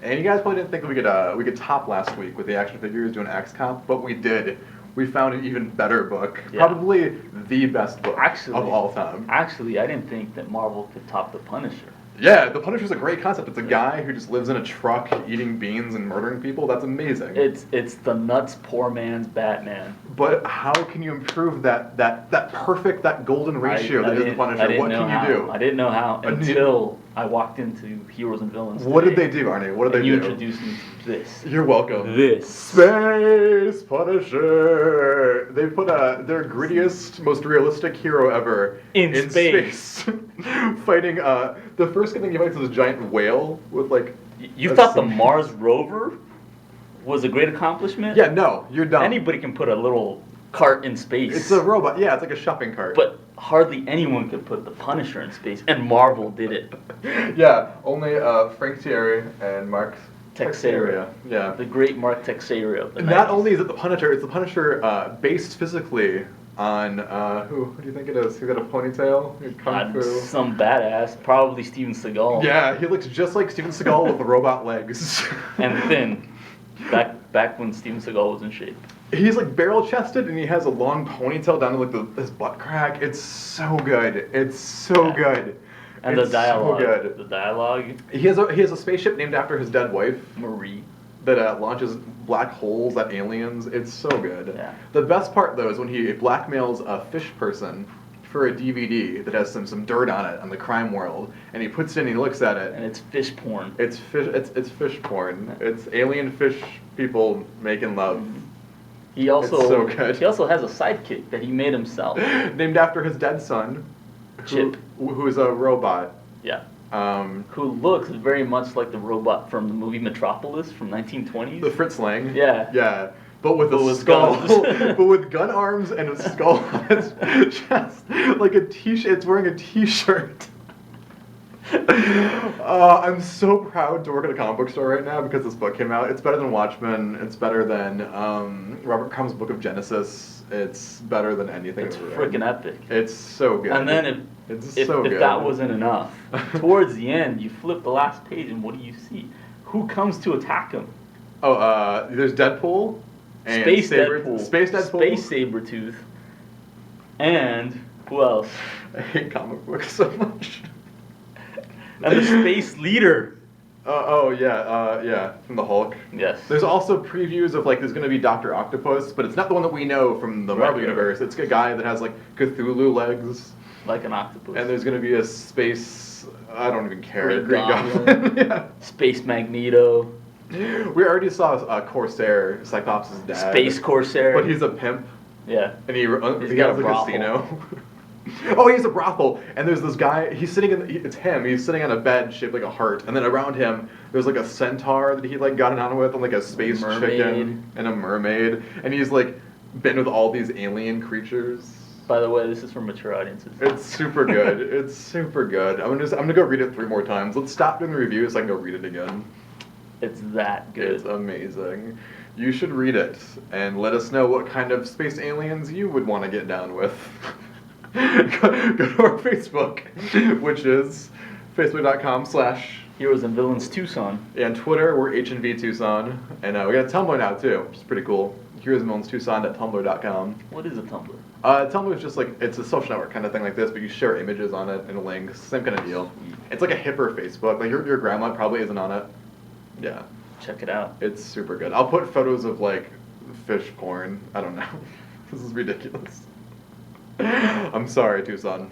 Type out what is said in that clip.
And you guys probably didn't think we could top last week with the action figures doing X-Comp, but we did. We found an even better book, Yeah. probably the best book of all time. Actually, I didn't think that Marvel could top the Punisher. Yeah, the Punisher's a great concept. It's a guy who just lives in a truck eating beans and murdering people. That's amazing. It's the nuts poor man's Batman. But how can you improve that perfect, that golden ratio that is the Punisher? What can you do? I didn't know how until I walked into Heroes and Villains. What did they do, Arnie? What did they do? You introduced me to this. You're welcome. This. Space Punisher. They put their grittiest, most realistic hero ever in space. Fighting. The first thing he fights is a giant whale with like. You thought the Mars rover was a great accomplishment? Yeah, no, you're dumb. Anybody can put a little cart in space. It's a robot. Yeah, it's like a shopping cart. But hardly anyone could put the Punisher in space, and Marvel did it. Yeah, only Frank Thierry and Mark Texeira. Yeah. The great Mark Texeira of the Not 90s. only is it the Punisher, it's the Punisher based physically on who do you think it is? He's got a ponytail. Kung Fu. Some badass, probably Steven Seagal. Yeah, he looks just like Steven Seagal with the robot legs. And thin. Back when Steven Seagal was in shape. He's like barrel chested and he has a long ponytail down to like his butt crack. It's so good. It's so good. And it's the dialogue. So good. The dialogue. He has a spaceship named after his dead wife. Marie. That launches black holes at aliens. It's so good. Yeah. The best part though is when he blackmails a fish person for a DVD that has some dirt on it on the crime world, and he puts it in and he looks at it. And it's fish porn. It's fish. It's fish porn. It's alien fish people making love. He also It's so good. He also has a sidekick that he made himself. Named after his dead son, Chip. who is a robot. Yeah. Who looks very much like the robot from the movie Metropolis from 1920s. The Fritz Lang. Yeah. Yeah. But with a with skull, guns. but with gun arms and a skull on its chest, like a t-shirt. It's wearing a t-shirt. I'm so proud to work at a comic book store right now because this book came out. It's better than Watchmen. It's better than Robert Crumb's Book of Genesis. It's better than anything. It's I've ever read. freaking epic. It's so good. And then if that wasn't enough, towards the end, you flip the last page and what do you see? Who comes to attack him? Oh, there's Deadpool. And Space Deadpool. Space Deadpool. Space Sabretooth. And who else? I hate comic books so much. And the Space Leader. Yeah, from the Hulk. Yes. There's also previews of like there's gonna be Dr. Octopus, but it's not the one that we know from the Marvel universe. It's a guy that has like Cthulhu legs. Like an octopus. And there's gonna be a space. I don't even care. Green Goblin. Yeah. Space Magneto. We already saw Corsair, Cyclops' dad. Space Corsair. But he's a pimp. Yeah. And he got has a a brothel. casino. Oh, he's a brothel, and there's this guy. He's sitting it's him. He's sitting on a bed shaped like a heart, and then around him there's like a centaur that he like got it on with, and like a space chicken and a mermaid, and he's like been with all these alien creatures. By the way, this is for mature audiences. It's super good. It's super good. I'm gonna go read it 3 more times. Let's stop doing the review so I can go read it again. It's that good. It's amazing. You should read it and let us know what kind of space aliens you would want to get down with. Go to our Facebook, which is facebook.com/ Heroes and Villains Tucson. and Twitter, we're HNV Tucson. And we got a Tumblr now too, which is pretty cool. heroesandvillainstucson.tumblr.com. What is a Tumblr? Tumblr is just like, it's a social network kind of thing like this, but you share images on it and links, same kind of deal. It's like a hipper Facebook. Like your grandma probably isn't on it. Yeah. Check it out. It's super good. I'll put photos of like fish porn. I don't know. This is ridiculous. I'm sorry, Tucson.